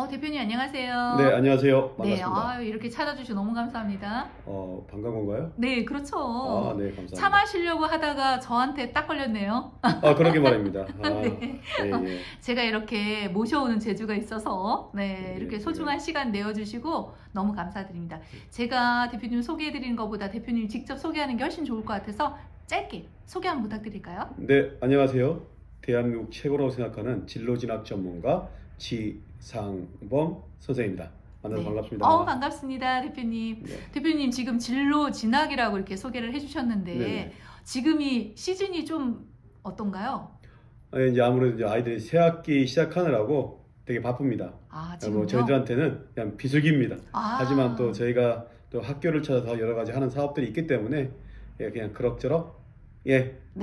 대표님 네, 안녕하세요. 안녕하세요. 네, 반갑습니다. 이렇게 찾아주셔서 너무 감사합니다. 반가운 건가요? 네, 아, 그렇죠. 네, 차 감사합니다. 마시려고 하다가 저한테 딱 걸렸네요. 그러게 말입니다. 네. 예, 예. 제가 이렇게 모셔오는 재주가 있어서, 네, 예, 이렇게 제가, 소중한 시간 내어주시고 너무 감사드립니다. 제가 대표님 소개해드리는 것보다 대표님 직접 소개하는 게 훨씬 좋을 것 같아서 짧게 소개 한번 부탁드릴까요? 네, 안녕하세요. 대한민국 최고라고 생각하는 진로진학 전문가 지상범 선생입니다. 만나서 네. 반갑습니다. 반갑습니다, 대표님. 네, 대표님 지금 진로 진학이라고 이렇게 소개를 해주셨는데 네네. 지금이 시즌이 좀 어떤가요? 이제 아무래도 이제 아이들이 새 학기 시작하느라고 되게 바쁩니다. 뭐 지금요? 저희들한테는 그냥 비수기입니다. 하지만 또 아, 저희가 또 학교를 찾아서 여러 가지 하는 사업들이 있기 때문에 그냥 그럭저럭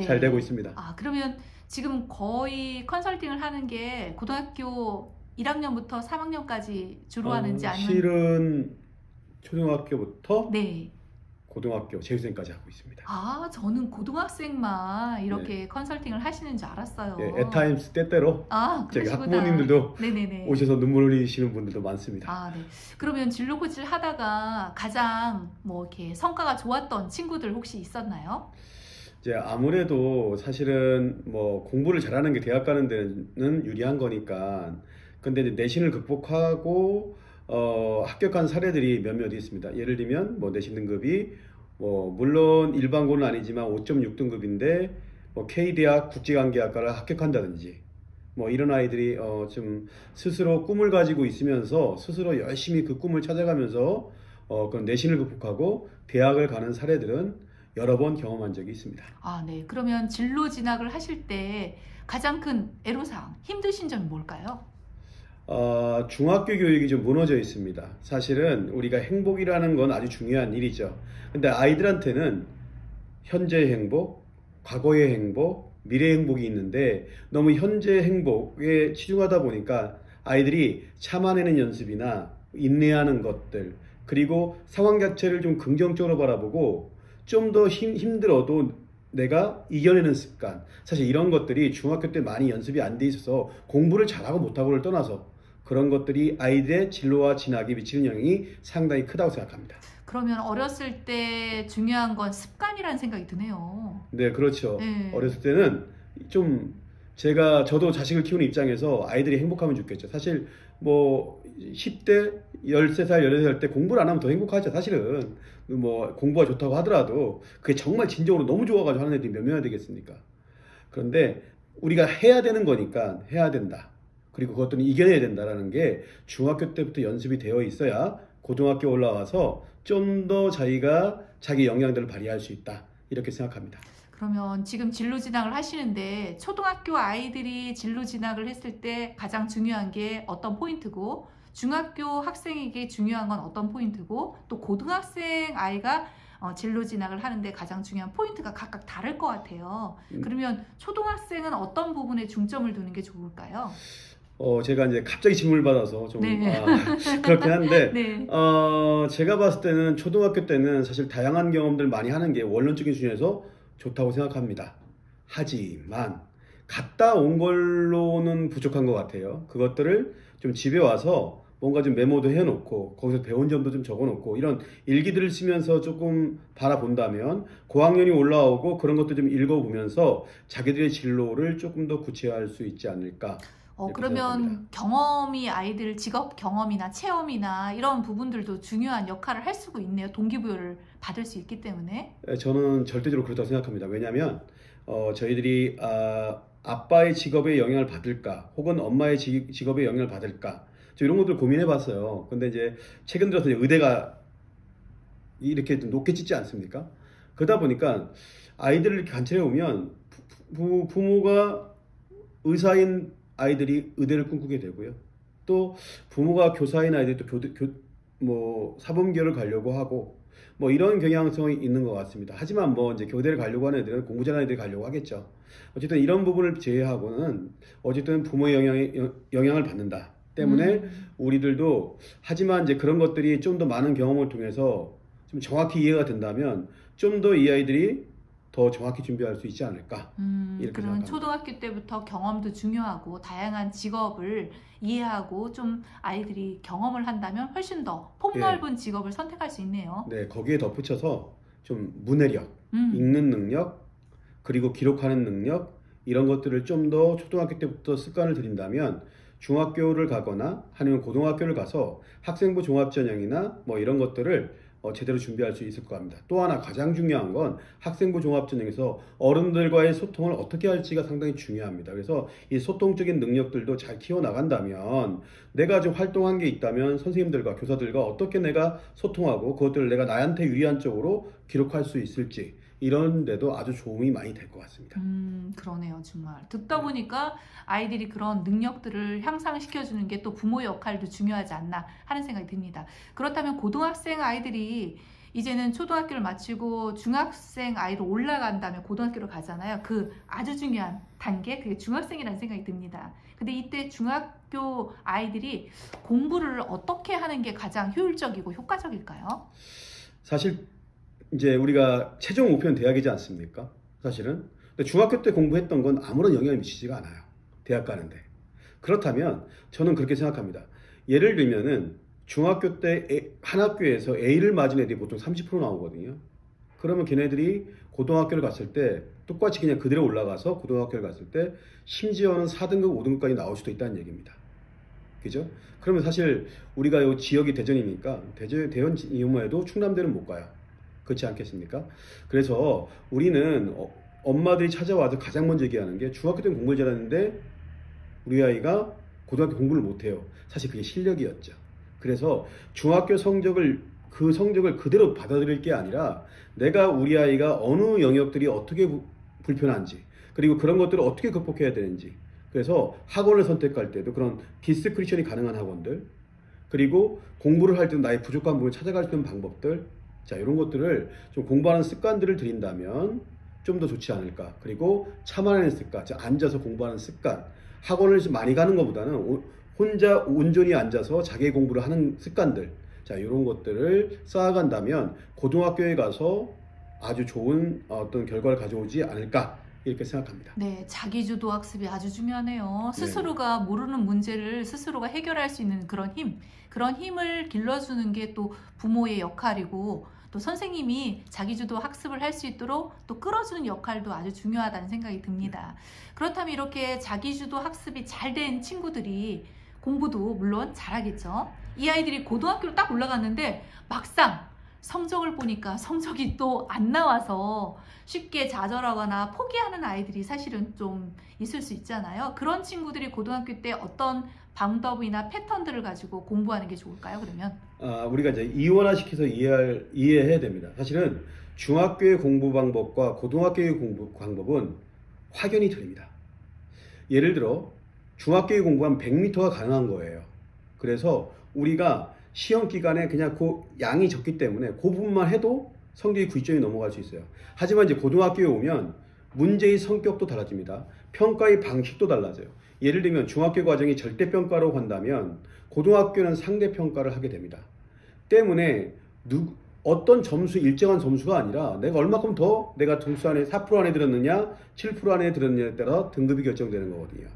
잘 되고 네. 있습니다. 그러면 지금 거의 컨설팅을 하는 게 고등학교 1학년부터 3학년까지 주로 하는지 아니면 실은 초등학교부터 네. 고등학교 재수생까지 하고 있습니다. 저는 고등학생만 네. 이렇게 컨설팅을 하시는 줄 예, 알았어요. 애타임스 때때로 저기 그러시구나. 학부모님들도 네네네. 오셔서 눈물 흘리시는 분들도 많습니다. 네. 그러면 진로 코치를 하다가 가장 뭐 이렇게 성과가 좋았던 친구들 혹시 있었나요? 이제 아무래도 사실은 뭐 공부를 잘하는 게 대학 가는 데는 유리한 거니까. 근데 이제 내신을 극복하고 합격한 사례들이 몇몇 있습니다. 예를 들면 뭐 내신 등급이 뭐 물론 일반고는 아니지만 5.6등급인데 뭐 K대학 국제관계학과를 합격한다든지 뭐 이런 아이들이 좀 스스로 꿈을 가지고 있으면서 스스로 열심히 그 꿈을 찾아가면서 그런 내신을 극복하고 대학을 가는 사례들은 여러 번 경험한 적이 있습니다. 네. 그러면 진로 진학을 하실 때 가장 큰 애로사항, 힘드신 점이 뭘까요? 중학교 교육이 좀 무너져 있습니다. 사실은 우리가 행복이라는 건 아주 중요한 일이죠. 근데 아이들한테는 현재의 행복, 과거의 행복, 미래의 행복이 있는데 너무 현재 행복에 치중하다 보니까 아이들이 참아내는 연습이나 인내하는 것들, 그리고 상황 자체를 좀 긍정적으로 바라보고 좀 더 힘들어도 내가 이겨내는 습관, 사실 이런 것들이 중학교 때 많이 연습이 안 돼 있어서 공부를 잘하고 못하고를 떠나서 그런 것들이 아이들의 진로와 진학에 미치는 영향이 상당히 크다고 생각합니다. 그러면 어렸을 때 중요한 건 습관이라는 생각이 드네요. 네, 그렇죠. 네. 어렸을 때는 좀 저도 자식을 키우는 입장에서 아이들이 행복하면 좋겠죠. 사실 뭐 10대, 13살, 14살 때 공부를 안 하면 더 행복하죠. 사실은 뭐 공부가 좋다고 하더라도 그게 정말 진정으로 너무 좋아가지고 하는 애들이 몇 명이나 되겠습니까? 그런데 우리가 해야 되는 거니까 해야 된다. 그리고 그것들은 이겨내야 된다라는 게 중학교 때부터 연습이 되어 있어야 고등학교 올라와서 좀 더 자기가 자기 역량들을 발휘할 수 있다. 이렇게 생각합니다. 그러면 지금 진로 진학을 하시는데 초등학교 아이들이 진로 진학을 했을 때 가장 중요한 게 어떤 포인트고 중학교 학생에게 중요한 건 어떤 포인트고 또 고등학생 아이가 진로 진학을 하는데 가장 중요한 포인트가 각각 다를 것 같아요. 그러면 초등학생은 어떤 부분에 중점을 두는 게 좋을까요? 제가 이제 갑자기 질문을 받아서 좀 네. 그렇긴 한데 네. 제가 봤을 때는 초등학교 때는 사실 다양한 경험들 많이 하는 게 원론적인 수준에서 좋다고 생각합니다. 하지만 갔다 온 걸로는 부족한 것 같아요. 그것들을 좀 집에 와서 뭔가 좀 메모도 해놓고 거기서 배운 점도 좀 적어놓고 이런 일기들을 쓰면서 조금 바라본다면 고학년이 올라오고 그런 것도 좀 읽어보면서 자기들의 진로를 조금 더 구체화할 수 있지 않을까 이렇게 생각합니다. 그러면 경험이 아이들 직업 경험이나 체험이나 이런 부분들도 중요한 역할을 할 수가 있네요. 동기부여를 받을 수 있기 때문에. 저는 절대적으로 그렇다고 생각합니다. 왜냐하면 저희들이 아빠의 직업에 영향을 받을까 혹은 엄마의 직업에 영향을 받을까 저 이런 것들 고민해 봤어요. 근데 이제 최근 들어서 이제 의대가 이렇게 좀 높게 찍지 않습니까? 그러다 보니까 아이들을 이렇게 관찰해 보면 부모가 의사인 아이들이 의대를 꿈꾸게 되고요. 또 부모가 교사인 아이들이 또 뭐 사범교를 가려고 하고 뭐 이런 경향성이 있는 것 같습니다. 하지만 뭐 이제 교대를 가려고 하는 애들은 공부 잘하는 애들이 가려고 하겠죠. 어쨌든 이런 부분을 제외하고는 어쨌든 부모의 영향을 받는다 때문에 우리들도 하지만 이제 그런 것들이 좀 더 많은 경험을 통해서 좀 정확히 이해가 된다면 좀 더 이 아이들이 더 정확히 준비할 수 있지 않을까 이렇게 그러면 생각합니다. 초등학교 때부터 경험도 중요하고 다양한 직업을 이해하고 좀 아이들이 경험을 한다면 훨씬 더 폭넓은 직업을 선택할 수 있네요. 네, 거기에 덧붙여서 좀 문해력, 음. 읽는 능력, 그리고 기록하는 능력 이런 것들을 좀 더 초등학교 때부터 습관을 들인다면 중학교를 가거나 아니면 고등학교를 가서 학생부 종합전형이나 뭐 이런 것들을 제대로 준비할 수 있을 것 같습니다. 또 하나 가장 중요한 건 학생부 종합전형에서 어른들과의 소통을 어떻게 할지가 상당히 중요합니다. 그래서 이 소통적인 능력들도 잘 키워나간다면 내가 좀 활동한 게 있다면 선생님들과 교사들과 어떻게 내가 소통하고 그것들을 내가 나한테 유리한 쪽으로 기록할 수 있을지 이런 데도 아주 도움이 많이 될 것 같습니다. 그러네요, 정말. 듣다 보니까 아이들이 그런 능력들을 향상시켜주는 게 또 부모의 역할도 중요하지 않나 하는 생각이 듭니다. 그렇다면 고등학생 아이들이 이제는 초등학교를 마치고 중학생 아이로 올라간다면 고등학교로 가잖아요. 그 아주 중요한 단계, 그게 중학생이라는 생각이 듭니다. 근데 이때 중학교 아이들이 공부를 어떻게 하는 게 가장 효율적이고 효과적일까요? 사실 이제 우리가 최종 목표는 대학이지 않습니까? 사실은. 근데 중학교 때 공부했던 건 아무런 영향을 미치지가 않아요. 대학 가는데. 그렇다면 저는 그렇게 생각합니다. 예를 들면은 중학교 때 한 학교에서 A를 맞은 애들이 보통 30% 나오거든요. 그러면 걔네들이 고등학교를 갔을 때 똑같이 그냥 그대로 올라가서 고등학교를 갔을 때 심지어는 4등급, 5등급까지 나올 수도 있다는 얘기입니다. 그죠? 그러면 사실 우리가 요 지역이 대전이니까 대전 이후만 해도 충남대는 못 가요. 그렇지 않겠습니까? 그래서 우리는 엄마들이 찾아와서 가장 먼저 얘기하는 게 중학교 때는 공부를 잘하는데 우리 아이가 고등학교 공부를 못해요. 사실 그게 실력이었죠. 그래서 중학교 성적을 그대로 받아들일 게 아니라 내가 우리 아이가 어느 영역들이 어떻게 불편한지 그리고 그런 것들을 어떻게 극복해야 되는지 그래서 학원을 선택할 때도 그런 디스크리션이 가능한 학원들 그리고 공부를 할 때 나의 부족한 부분을 찾아갈 수 있는 방법들 자, 이런 것들을 좀 공부하는 습관들을 들인다면 좀 더 좋지 않을까. 그리고 참아내는 습관, 앉아서 공부하는 습관. 학원을 좀 많이 가는 것보다는 혼자 온전히 앉아서 자기 공부를 하는 습관들. 자, 이런 것들을 쌓아간다면 고등학교에 가서 아주 좋은 어떤 결과를 가져오지 않을까. 이렇게 생각합니다. 네, 자기주도 학습이 아주 중요하네요. 스스로가 모르는 문제를 스스로가 해결할 수 있는 그런 힘을 길러주는 게 또 부모의 역할이고 또 선생님이 자기주도 학습을 할 수 있도록 또 끌어주는 역할도 아주 중요하다는 생각이 듭니다. 그렇다면 이렇게 자기주도 학습이 잘 된 친구들이 공부도 물론 잘하겠죠. 이 아이들이 고등학교로 딱 올라갔는데 막상 성적을 보니까 성적이 또 안 나와서 쉽게 좌절하거나 포기하는 아이들이 사실은 좀 있을 수 있잖아요. 그런 친구들이 고등학교 때 어떤 방법이나 패턴들을 가지고 공부하는 게 좋을까요, 그러면? 우리가 이제 이원화시켜서 이해해야 됩니다. 사실은 중학교의 공부 방법과 고등학교의 공부 방법은 확연히 다릅니다. 예를 들어 중학교에 공부하면 100m가 가능한 거예요. 그래서 우리가 시험 기간에 그냥 그 양이 적기 때문에 그 부분만 해도 성적이 9점이 넘어갈 수 있어요. 하지만 이제 고등학교에 오면 문제의 성격도 달라집니다. 평가의 방식도 달라져요. 예를 들면 중학교 과정이 절대평가로 간다면 고등학교는 상대평가를 하게 됩니다. 때문에 어떤 점수, 일정한 점수가 아니라 내가 얼마큼 더 내가 점수 안에 4% 안에 들었느냐 7% 안에 들었느냐에 따라 등급이 결정되는 거거든요.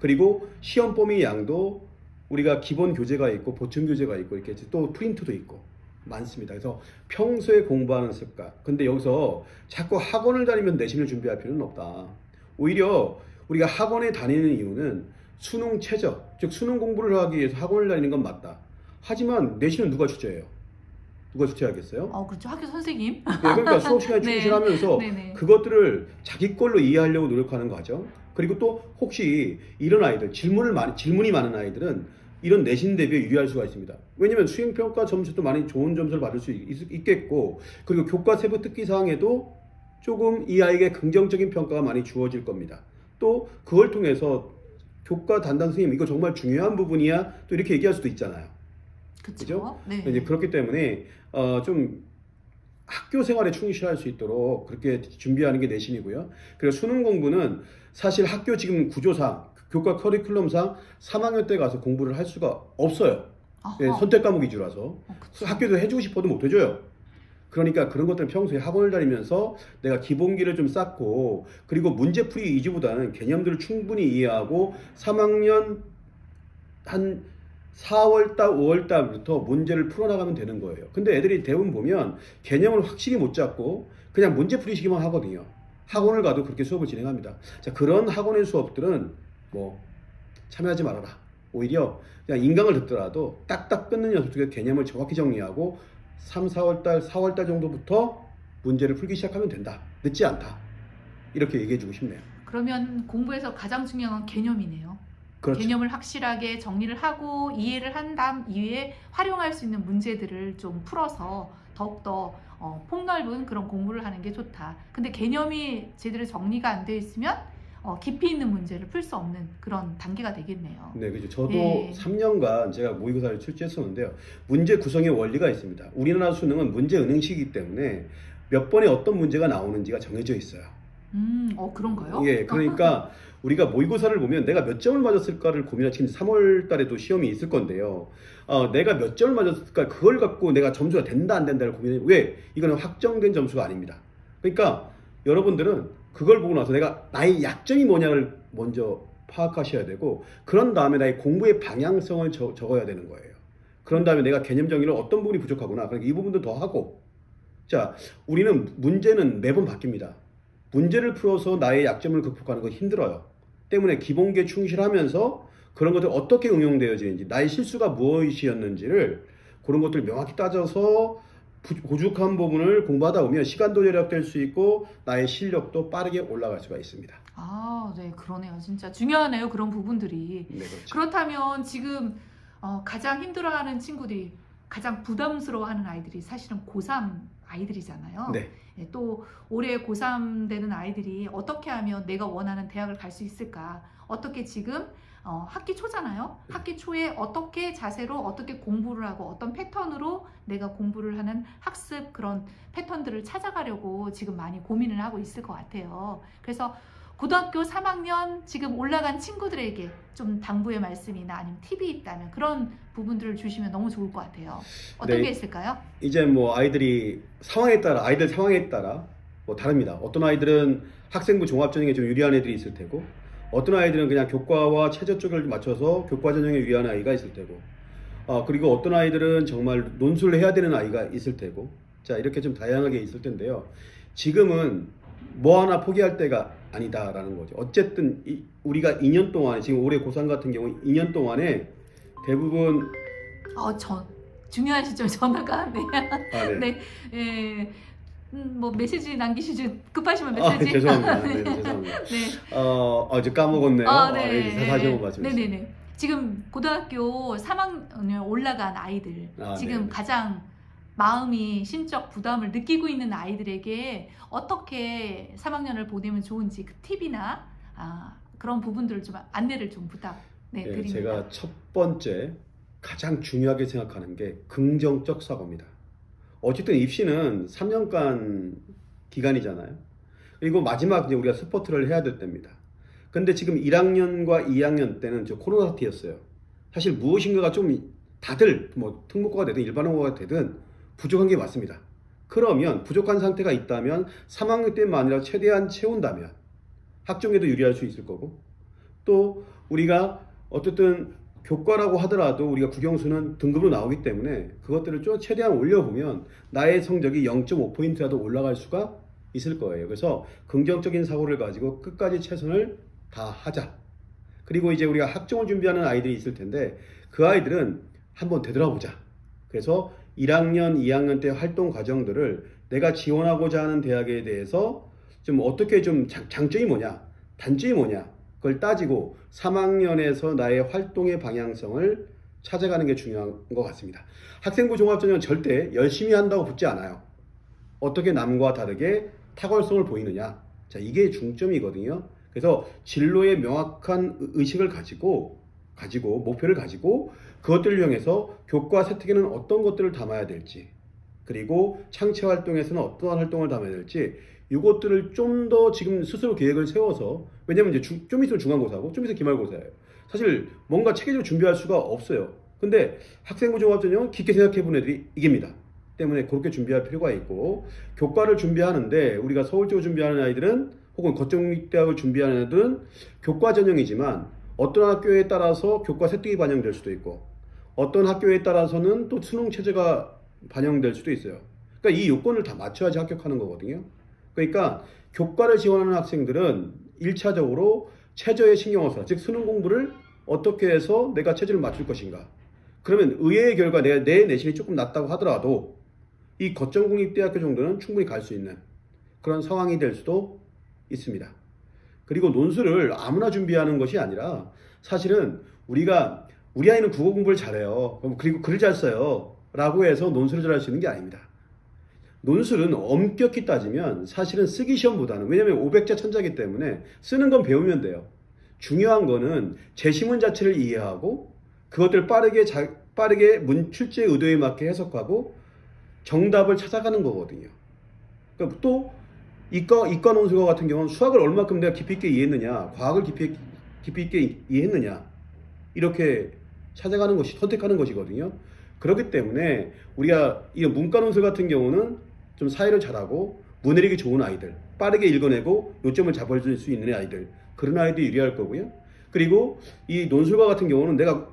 그리고 시험 범위 양도 우리가 기본 교재가 있고 보충 교재가 있고 이렇게 또 프린트도 있고 많습니다. 그래서 평소에 공부하는 습관. 근데 여기서 자꾸 학원을 다니면 내신을 준비할 필요는 없다. 오히려 우리가 학원에 다니는 이유는 수능 최저, 즉 수능 공부를 하기 위해서 학원을 다니는 건 맞다. 하지만 내신은 누가 주재해요? 누가 주재하겠어요? 그렇죠. 학교 선생님. 네, 그러니까 수업 시간에 네. 충실하면서 네네. 그것들을 자기 걸로 이해하려고 노력하는 과정. 그리고 또 혹시 이런 아이들, 질문이 많은 아이들은 이런 내신 대비에 유리할 수가 있습니다. 왜냐면 수행평가 점수도 많이 좋은 점수를 받을 수 있겠고 그리고 교과 세부 특기사항에도 조금 이 아이에게 긍정적인 평가가 많이 주어질 겁니다. 또 그걸 통해서 교과 담당 선생님 이거 정말 중요한 부분이야 또 이렇게 얘기할 수도 있잖아요. 그죠? 네. 이제 그렇기 때문에 좀 학교 생활에 충실할 수 있도록 그렇게 준비하는 게 내신이고요. 그리고 수능 공부는 사실 학교 지금 구조상 교과 커리큘럼상 3학년 때 가서 공부를 할 수가 없어요. 네, 선택 과목 위주라서 학교에서 해주고 싶어도 못 해줘요. 그러니까 그런 것들은 평소에 학원을 다니면서 내가 기본기를 좀 쌓고, 그리고 문제풀이 위주보다는 개념들을 충분히 이해하고 3학년 한 4월달, 5월달부터 문제를 풀어나가면 되는 거예요. 근데 애들이 대부분 보면 개념을 확실히 못 잡고 그냥 문제풀이시기만 하거든요. 학원을 가도 그렇게 수업을 진행합니다. 자, 그런 학원의 수업들은 뭐 참여하지 말아라. 오히려 그냥 인강을 듣더라도 딱딱 끊는 연습 속에 개념을 정확히 정리하고 3, 4월달, 4월달 정도부터 문제를 풀기 시작하면 된다. 늦지 않다. 이렇게 얘기해 주고 싶네요. 그러면 공부에서 가장 중요한 건 개념이네요. 그렇죠. 개념을 확실하게 정리를 하고 이해를 한 다음 이후에 활용할 수 있는 문제들을 좀 풀어서 더욱더 폭넓은 그런 공부를 하는 게 좋다. 근데 개념이 제대로 정리가 안 되어 있으면 깊이 있는 문제를 풀 수 없는 그런 단계가 되겠네요. 네, 그죠. 저도 네. 3년간 제가 모의고사를 출제했었는데요. 문제 구성의 원리가 있습니다. 우리나라 수능은 문제 은행식이기 때문에 몇 번에 어떤 문제가 나오는지가 정해져 있어요. 그런가요? 예, 그러니까 우리가 모의고사를 보면 내가 몇 점을 맞았을까를 고민할, 지금 3월 달에도 시험이 있을 건데요. 내가 몇 점을 맞았을까, 그걸 갖고 내가 점수가 된다 안 된다를 고민해요. 왜? 이거는 확정된 점수가 아닙니다. 그러니까 여러분들은 그걸 보고 나서 내가 나의 약점이 뭐냐를 먼저 파악하셔야 되고, 그런 다음에 나의 공부의 방향성을 적어야 되는 거예요. 그런 다음에 내가 개념 정리를 어떤 부분이 부족하구나, 그러니까 이 부분도 더 하고. 자, 우리는 문제는 매번 바뀝니다. 문제를 풀어서 나의 약점을 극복하는 건 힘들어요. 때문에 기본기에 충실하면서 그런 것들 어떻게 응용되어지는지, 나의 실수가 무엇이었는지를 그런 것들을 명확히 따져서 부족한 부분을 공부하다 보면 시간도 절약될 수 있고 나의 실력도 빠르게 올라갈 수가 있습니다. 아, 네, 그러네요. 진짜 중요하네요. 그런 부분들이. 네, 그렇죠. 그렇다면 지금 가장 힘들어하는 친구들이, 가장 부담스러워하는 아이들이 사실은 고3 아이들이잖아요. 네. 예, 또 올해 고3 되는 아이들이 어떻게 하면 내가 원하는 대학을 갈 수 있을까? 어떻게 지금 학기 초잖아요. 학기 초에 어떻게 자세로 어떻게 공부를 하고 어떤 패턴으로 내가 공부를 하는 학습 그런 패턴들을 찾아가려고 지금 많이 고민을 하고 있을 것 같아요. 그래서 고등학교 3학년 지금 올라간 친구들에게 좀 당부의 말씀이나 아니면 팁이 있다면 그런 부분들을 주시면 너무 좋을 것 같아요. 어떤 네, 게 있을까요? 이제 뭐 아이들 상황에 따라 뭐 다릅니다. 어떤 아이들은 학생부 종합전형에 좀 유리한 애들이 있을 테고, 어떤 아이들은 그냥 교과와 최저 쪽을 맞춰서 교과 전형에 유리한 아이가 있을 테고, 그리고 어떤 아이들은 정말 논술을 해야 되는 아이가 있을 테고, 자, 이렇게 좀 다양하게 있을 텐데요. 지금은 뭐 하나 포기할 때가 아니다라는 거죠. 어쨌든 우리가 2년 동안에, 지금 올해 고3 같은 경우 2년 동안에 대부분 중요한 시점에 전화가 왔네요. 네. 네, 예, 뭐 메시지 남기시죠. 급하시면 메시지. 죄송합니다. 네, 죄송합니다. 네. 이제 까먹었네요. 네. 다시 한번 말씀해 주세요. 네네네. 지금 고등학교 3학년 올라간 아이들, 지금 네. 가장 마음이 심적 부담을 느끼고 있는 아이들에게 어떻게 3학년을 보내면 좋은지 그 팁이나 그런 부분들을 좀 안내를 좀 드립니다. 제가 첫 번째 가장 중요하게 생각하는 게 긍정적 사고입니다. 어쨌든 입시는 3년간 기간이잖아요. 그리고 마지막 이제 우리가 스포트를 해야 될 때입니다. 근데 지금 1학년과 2학년 때는 저 코로나 사태였어요. 사실 무엇인가가 좀 다들 뭐 특목고가 되든 일반고가 되든 부족한 게 맞습니다. 그러면 부족한 상태가 있다면 3학년 때만이라도 최대한 채운다면 학종에도 유리할 수 있을 거고, 또 우리가 어쨌든 교과라고 하더라도 우리가 국영수는 등급으로 나오기 때문에 그것들을 좀 최대한 올려보면 나의 성적이 0.5포인트라도 올라갈 수가 있을 거예요. 그래서 긍정적인 사고를 가지고 끝까지 최선을 다하자. 그리고 이제 우리가 학종을 준비하는 아이들이 있을 텐데 그 아이들은 한번 되돌아보자. 그래서 1학년, 2학년 때 활동 과정들을 내가 지원하고자 하는 대학에 대해서 좀 어떻게 좀 장점이 뭐냐, 단점이 뭐냐, 그걸 따지고 3학년에서 나의 활동의 방향성을 찾아가는 게 중요한 것 같습니다. 학생부 종합전형은 절대 열심히 한다고 붙지 않아요. 어떻게 남과 다르게 탁월성을 보이느냐, 자, 이게 중점이거든요. 그래서 진로의 명확한 의식을 가지고 목표를 가지고 그것들을 이용해서 교과 세특에는 어떤 것들을 담아야 될지, 그리고 창체 활동에서는 어떠한 활동을 담아야 될지, 이것들을 좀 더 지금 스스로 계획을 세워서, 왜냐면 이제 좀 있으면 중간고사고 좀 있으면 기말고사예요. 사실 뭔가 체계적으로 준비할 수가 없어요. 근데 학생부 종합전형은 깊게 생각해 본 애들이 이깁니다. 때문에 그렇게 준비할 필요가 있고, 교과를 준비하는데 우리가 서울 쪽을 준비하는 아이들은 혹은 거점국립대학을 준비하는 애들은 교과 전형이지만 어떤 학교에 따라서 교과 세특이 반영될 수도 있고 어떤 학교에 따라서는 또 수능 체제가 반영될 수도 있어요. 그러니까 이 요건을 다 맞춰야지 합격하는 거거든요. 그러니까 교과를 지원하는 학생들은 1차적으로 최저에 신경을 써. 즉 수능 공부를 어떻게 해서 내가 체제를 맞출 것인가. 그러면 의외의 결과 내 내신이 조금 낮다고 하더라도 이 거점국립대학교 정도는 충분히 갈 수 있는 그런 상황이 될 수도 있습니다. 그리고 논술을 아무나 준비하는 것이 아니라 사실은 우리 아이는 국어 공부를 잘해요. 그리고 글을 잘 써요. 라고 해서 논술을 잘할 수 있는 게 아닙니다. 논술은 엄격히 따지면 사실은 쓰기 시험보다는, 왜냐면 500자 천자이기 때문에 쓰는 건 배우면 돼요. 중요한 거는 제시문 자체를 이해하고 그것들을 빠르게 출제 의도에 맞게 해석하고 정답을 찾아가는 거거든요. 그러니까 또 이과 논술과 같은 경우는 수학을 얼마큼 내가 깊이 있게 이해했느냐, 과학을 깊이 있게 이해했느냐, 이렇게 찾아가는 것이, 선택하는 것이거든요. 그렇기 때문에 우리가 이 문과 논술 같은 경우는 좀 사회를 잘하고 문해력이 좋은 아이들, 빠르게 읽어내고 요점을 잡아줄 수 있는 아이들, 그런 아이들이 유리할 거고요. 그리고 이 논술과 같은 경우는 내가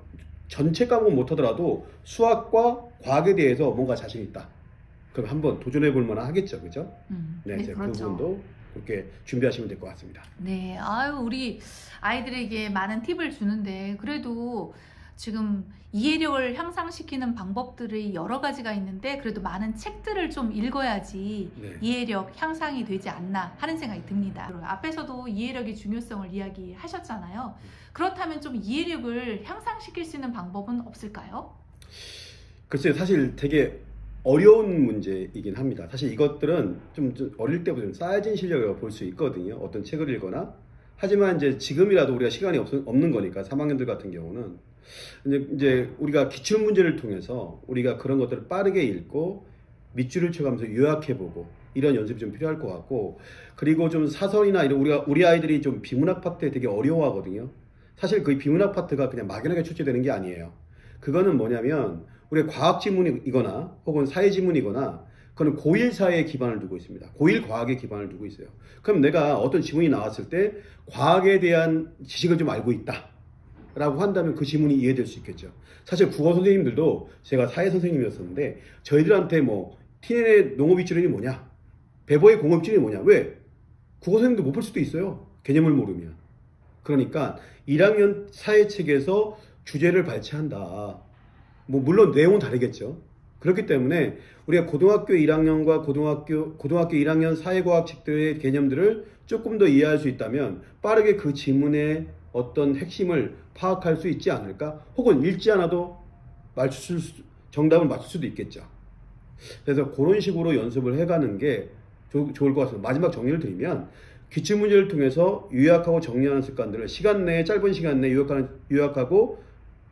전체 과목은 못하더라도 수학과 과학에 대해서 뭔가 자신 있다. 그럼 한번 도전해 볼 만한 하겠죠, 그죠? 네, 네, 이제 그 그렇죠. 부분도 그렇게 준비하시면 될 것 같습니다. 네, 아유, 우리 아이들에게 많은 팁을 주는데, 그래도 지금 이해력을 향상시키는 방법들이 여러 가지가 있는데, 그래도 많은 책들을 좀 읽어야지 네. 이해력 향상이 되지 않나 하는 생각이 듭니다. 앞에서도 이해력의 중요성을 이야기하셨잖아요. 그렇다면 좀 이해력을 향상시킬 수 있는 방법은 없을까요? 글쎄요, 사실 되게 어려운 문제이긴 합니다. 사실 이것들은 좀 어릴 때부터 좀 쌓여진 실력이라고 볼 수 있거든요. 어떤 책을 읽거나. 하지만 이제 지금이라도 우리가 시간이 없는 거니까 3학년들 같은 경우는 이제 우리가 기출 문제를 통해서 우리가 그런 것들을 빠르게 읽고 밑줄을 쳐가면서 요약해보고 이런 연습이 좀 필요할 것 같고, 그리고 좀 사설이나 이런 우리 아이들이 좀 비문학 파트에 되게 어려워하거든요. 사실 그 비문학 파트가 그냥 막연하게 출제되는 게 아니에요. 그거는 뭐냐면 우리가 과학 지문이거나 혹은 사회 지문이거나 그거는 고1 사회에 기반을 두고 있습니다. 고1 과학에 기반을 두고 있어요. 그럼 내가 어떤 지문이 나왔을 때 과학에 대한 지식을 좀 알고 있다 라고 한다면 그 지문이 이해될 수 있겠죠. 사실 국어 선생님들도, 제가 사회 선생님이었었는데 저희들한테 뭐 TN의 농업이치론이 뭐냐, 배버의 공업이치론이 뭐냐, 왜? 국어 선생님도 못 볼 수도 있어요. 개념을 모르면. 그러니까 1학년 사회책에서 주제를 발췌한다. 뭐 물론 내용은 다르겠죠. 그렇기 때문에 우리가 고등학교 1학년과 고등학교 1학년 사회과학 책들의 개념들을 조금 더 이해할 수 있다면 빠르게 그 지문의 어떤 핵심을 파악할 수 있지 않을까? 혹은 읽지 않아도 정답을 맞출 수도 있겠죠. 그래서 그런 식으로 연습을 해가는 게 좋을 것 같습니다. 마지막 정리를 드리면, 기출문제를 통해서 요약하고 정리하는 습관들을 짧은 시간 내에 요약하고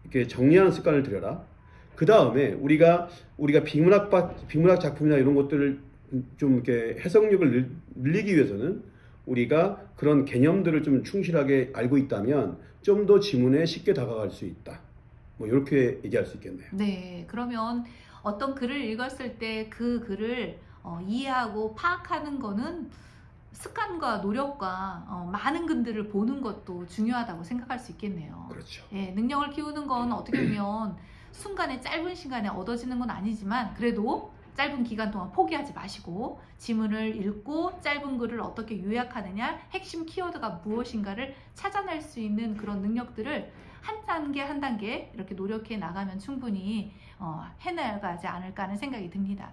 이렇게 정리하는 습관을 들여라. 그 다음에 우리가 비문학 작품이나 이런 것들을 좀 이렇게 해석력을 늘리기 위해서는 우리가 그런 개념들을 좀 충실하게 알고 있다면 좀 더 지문에 쉽게 다가갈 수 있다. 뭐 이렇게 얘기할 수 있겠네요. 네, 그러면 어떤 글을 읽었을 때 그 글을 이해하고 파악하는 거는 습관과 노력과 많은 글들을 보는 것도 중요하다고 생각할 수 있겠네요. 그렇죠. 예, 능력을 키우는 건 어떻게 보면 순간에, 짧은 시간에 얻어지는 건 아니지만, 그래도 짧은 기간 동안 포기하지 마시고 지문을 읽고 짧은 글을 어떻게 요약하느냐, 핵심 키워드가 무엇인가를 찾아낼 수 있는 그런 능력들을 한 단계 한 단계 이렇게 노력해 나가면 충분히 해나가지 않을까 하는 생각이 듭니다.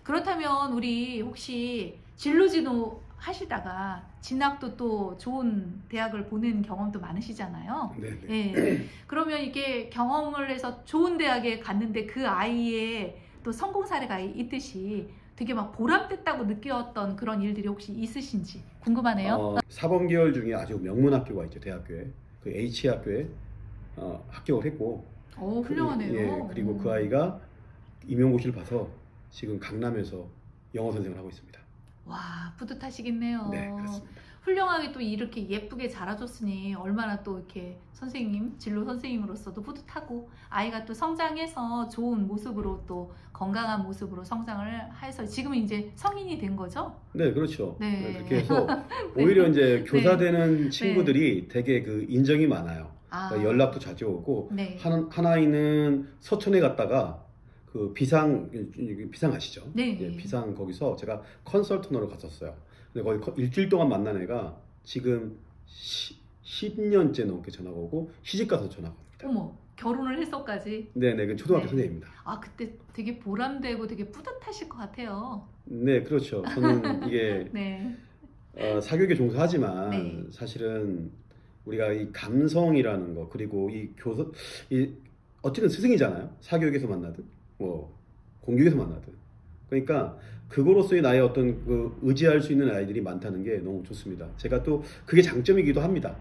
그렇다면 우리 혹시 진로 하시다가 진학도 또 좋은 대학을 보낸 경험도 많으시잖아요. 네네. 예. 그러면 이게 경험을 해서 좋은 대학에 갔는데 그 아이의 또 성공 사례가 있듯이 되게 막 보람됐다고 느꼈던 그런 일들이 혹시 있으신지 궁금하네요. 사범계열 중에 아주 명문 학교가 있죠, 대학교에. 그 H학교에 합격을 했고. 오, 훌륭하네요. 예, 그리고 그 아이가 임용고시를 봐서 지금 강남에서 영어 선생을 하고 있습니다. 와, 뿌듯하시겠네요. 네, 그렇습니다. 훌륭하게 또 이렇게 예쁘게 자라줬으니 얼마나 또 이렇게 선생님, 진로 선생님으로서도 뿌듯하고 아이가 또 성장해서 좋은 모습으로 또 건강한 모습으로 성장을 해서 지금은 이제 성인이 된 거죠? 네, 그렇죠. 네. 네, 그렇게 해서 오히려 이제 교사 네. 되는 친구들이 되게 그 인정이 많아요. 아, 그러니까 연락도 자주 오고 네. 한 아이는 서촌에 갔다가 그 비상 아시죠? 네. 예, 비상 거기서 제가 컨설턴으로 갔었어요. 근데 거기 일주일 동안 만난 애가 지금 10년째 넘게 전화가 오고 시집 가서 전화가 옵니다. 어머, 결혼을 해서까지. 네네, 그 초등학교 네. 선생님입니다. 아, 그때 되게 보람되고 되게 뿌듯하실 것 같아요. 네, 그렇죠. 저는 이게 네. 사교육에 종사하지만 네. 사실은 우리가 이 감성이라는 거 그리고 이 어쨌든 스승이잖아요. 사교육에서 만나든 뭐 공교육에서 만나든 그러니까 그거로서의 나의 어떤 그 의지할 수 있는 아이들이 많다는 게 너무 좋습니다. 제가 또 그게 장점이기도 합니다.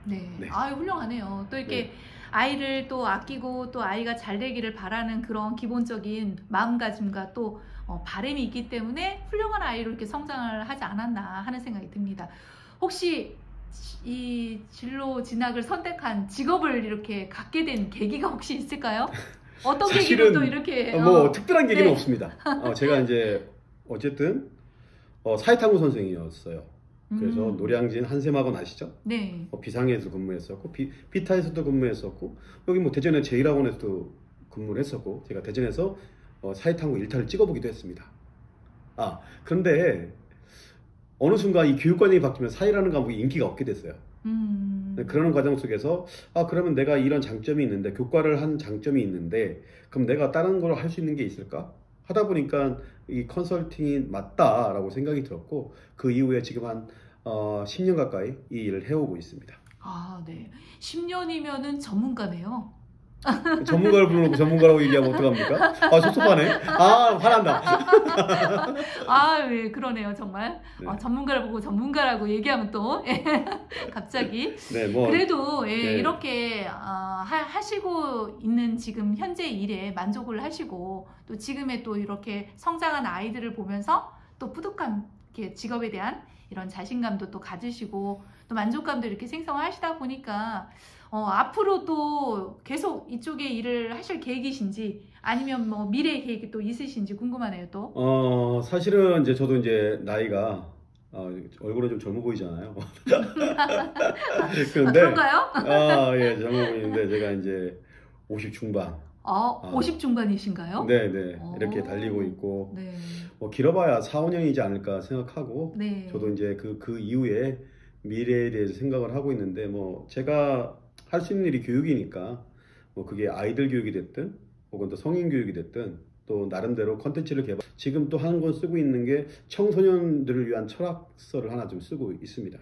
네. 네. 아유, 훌륭하네요. 또 이렇게 네. 아이를 또 아끼고 또 아이가 잘 되기를 바라는 그런 기본적인 마음가짐과 또 바람이 있기 때문에 훌륭한 아이로 이렇게 성장을 하지 않았나 하는 생각이 듭니다. 혹시 이 진로 진학을 선택한 직업을 이렇게 갖게 된 계기가 혹시 있을까요? 어떤 계기로 사실은 또 이렇게 뭐 특별한 계기는 네. 없습니다. 제가 이제 어쨌든 사회탐구 선생이었어요. 그래서 노량진 한샘학원 아시죠? 네. 비상에서 근무했었고 비타에서도 근무했었고 여기 뭐 대전의 제1학원에서도 근무를 했었고 제가 대전에서 사회탐구 1타를 찍어보기도 했습니다. 그런데 어느 순간 이 교육과정이 바뀌면 사회라는 과목이 인기가 없게 됐어요. 그러는 과정 속에서 그러면 내가 이런 장점이 있는데 교과를 한 장점이 있는데 그럼 내가 다른 걸 할 수 있는 게 있을까? 하다 보니까 이 컨설팅이 맞다라고 생각이 들었고 그 이후에 지금 한 10년 가까이 이 일을 해오고 있습니다. 아, 네. 10년이면은 전문가네요. 전문가를 부르고 전문가라고 얘기하면 어떡합니까? 섭섭하네. 화난다. 네, 그러네요, 정말. 네. 전문가를 보고 전문가라고 얘기하면 또 갑자기. 네, 그래도 네. 이렇게 하시고 있는 지금 현재 일에 만족을 하시고 또 지금의 또 이렇게 성장한 아이들을 보면서 또 뿌듯한 이렇게 직업에 대한 이런 자신감도 또 가지시고 또 만족감도 이렇게 생성하시다 보니까 앞으로도 계속 이쪽에 일을 하실 계획이신지 아니면 뭐 미래 계획이 또 있으신지 궁금하네요, 또. 사실은 이제 저도 이제 나이가 얼굴은 좀 젊어 보이잖아요. 그런데 그런가요? 예, 젊어 보이는데 제가 이제 50 중반. 50 중반이신가요? 네, 이렇게 달리고 있고 네. 뭐 길어봐야 4, 5년이지 않을까 생각하고 네. 저도 이제 그 이후에 미래에 대해서 생각을 하고 있는데 뭐 제가 할 수 있는 일이 교육이니까 뭐 그게 아이들 교육이 됐든 혹은 또 성인 교육이 됐든 또 나름대로 컨텐츠를 개발 지금 또 한 권 쓰고 있는 게 청소년들을 위한 철학서를 하나 좀 쓰고 있습니다.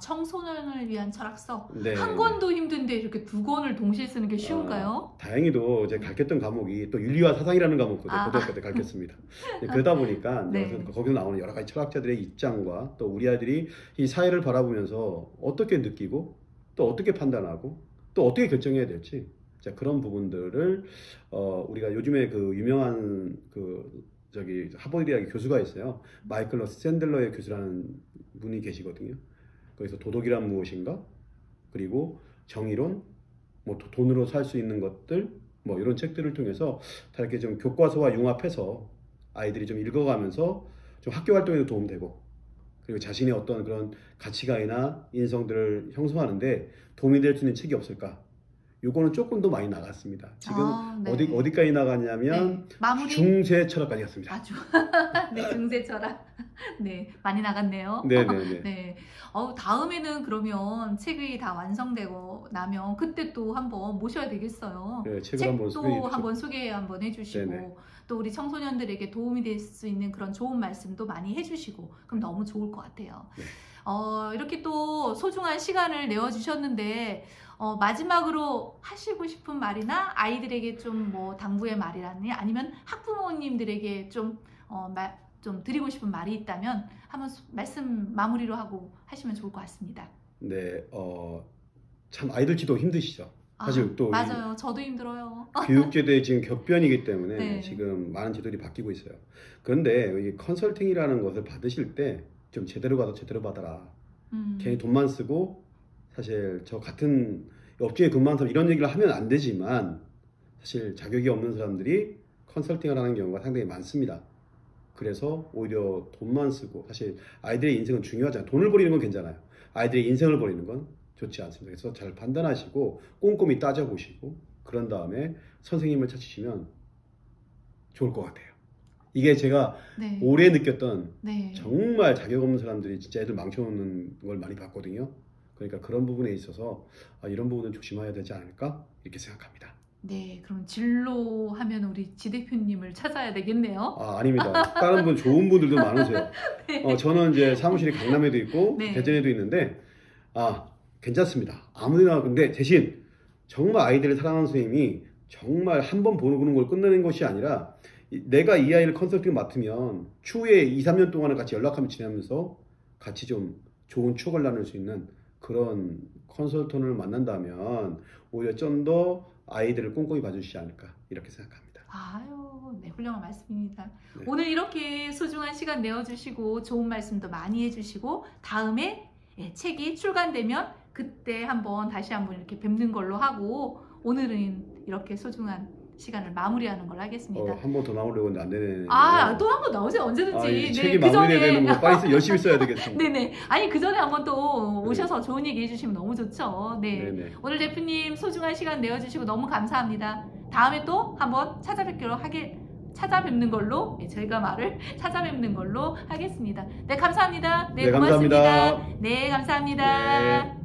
청소년을 위한 철학서. 네. 한 권도 힘든데 이렇게 두 권을 동시에 쓰는 게 쉬운가요? 다행히도 제가 가르쳤던 과목이 또 윤리와 사상이라는 과목도 고등학교 때 가르쳤습니다. 그러다 보니까 네. 거기서 나오는 여러 가지 철학자들의 입장과 또 우리 아이들이 이 사회를 바라보면서 어떻게 느끼고 또 어떻게 판단하고 또 어떻게 결정해야 될지 그런 부분들을 우리가 요즘에 그 유명한 하버드 대학의 교수가 있어요. 마이클 러스 샌들러의 교수라는 분이 계시거든요. 거기서 도덕이란 무엇인가, 그리고 정의론, 뭐 돈으로 살 수 있는 것들, 뭐 이런 책들을 통해서 다 이렇게 좀 교과서와 융합해서 아이들이 좀 읽어가면서 좀 학교 활동에도 도움되고, 그리고 자신의 어떤 그런 가치관이나 인성들을 형성하는데 도움이 될 수 있는 책이 없을까? 요거는 조금 더 많이 나갔습니다. 지금 네. 어디까지 나갔냐면 마무리? 중세 철학까지 갔습니다. 네, 중세 철학. 네, 많이 나갔네요. 네네네. 네. 다음에는 그러면 책이 다 완성되고 나면 그때 또 한번 모셔야 되겠어요. 네, 책을 한번 소개 한번 해주시고 네네. 또 우리 청소년들에게 도움이 될 수 있는 그런 좋은 말씀도 많이 해주시고 그럼 너무 좋을 것 같아요. 네. 이렇게 또 소중한 시간을 내어주셨는데 마지막으로 하시고 싶은 말이나 아이들에게 좀 뭐 당부의 말이라니 아니면 학부모님들에게 좀 드리고 싶은 말이 있다면 한번 말씀 마무리로 하고 하시면 좋을 것 같습니다. 네, 참 아이들 지도 힘드시죠. 사실 또 맞아요. 저도 힘들어요. 교육제도의 지금 격변이기 때문에 네. 지금 많은 제도들이 바뀌고 있어요. 그런데 이 컨설팅이라는 것을 받으실 때 좀 제대로 가서 제대로 받아라. 괜히 돈만 쓰고 사실 저 같은 업종에 근무하는 사람 이런 얘기를 하면 안 되지만 사실 자격이 없는 사람들이 컨설팅을 하는 경우가 상당히 많습니다. 그래서 오히려 돈만 쓰고 사실 아이들의 인생은 중요하잖아요. 돈을 버리는 건 괜찮아요. 아이들의 인생을 버리는 건 좋지 않습니다. 그래서 잘 판단하시고 꼼꼼히 따져보시고 그런 다음에 선생님을 찾으시면 좋을 것 같아요. 이게 제가 네. 오래 느꼈던 네. 정말 자격 없는 사람들이 진짜 애들 망쳐놓는 걸 많이 봤거든요. 그러니까 그런 부분에 있어서 이런 부분은 조심해야 되지 않을까 이렇게 생각합니다. 네, 그럼 진로하면 우리 지 대표님을 찾아야 되겠네요. 아닙니다. 다른 분 좋은 분들도 많으세요. 네. 저는 이제 사무실이 강남에도 있고 네. 대전에도 있는데 괜찮습니다. 아무데나. 근데 대신 정말 아이들을 사랑하는 선생님이 정말 한 번 보는 걸 끝내는 것이 아니라 내가 이 아이를 컨설팅 맡으면 추후에 2, 3년 동안은 같이 연락하면 지내면서 같이 좀 좋은 추억을 나눌 수 있는 그런 컨설턴을 만난다면 오히려 좀 더 아이들을 꼼꼼히 봐주시지 않을까 이렇게 생각합니다. 아유, 네, 훌륭한 말씀입니다. 네. 오늘 이렇게 소중한 시간 내어주시고 좋은 말씀도 많이 해주시고 다음에 책이 출간되면 그때 다시 한번 이렇게 뵙는 걸로 하고 오늘은 이렇게 소중한 시간을 마무리하는 걸로 하겠습니다. 한 번 더 나오려고 했는데 안 되네요. 또 한 번 나오세요. 언제든지. 책이 마무리돼야 되는 거 빨리 열심히 써야 되겠습니다. 네네. 아니 그 전에 한번 또 오셔서 좋은 얘기 해주시면 너무 좋죠. 네. 네네. 오늘 대표님 소중한 시간 내어주시고 너무 감사합니다. 다음에 또 한번 찾아뵙는 걸로 저희가 찾아뵙는 걸로 하겠습니다. 네, 감사합니다. 네, 네, 고맙습니다. 감사합니다. 네, 감사합니다. 네.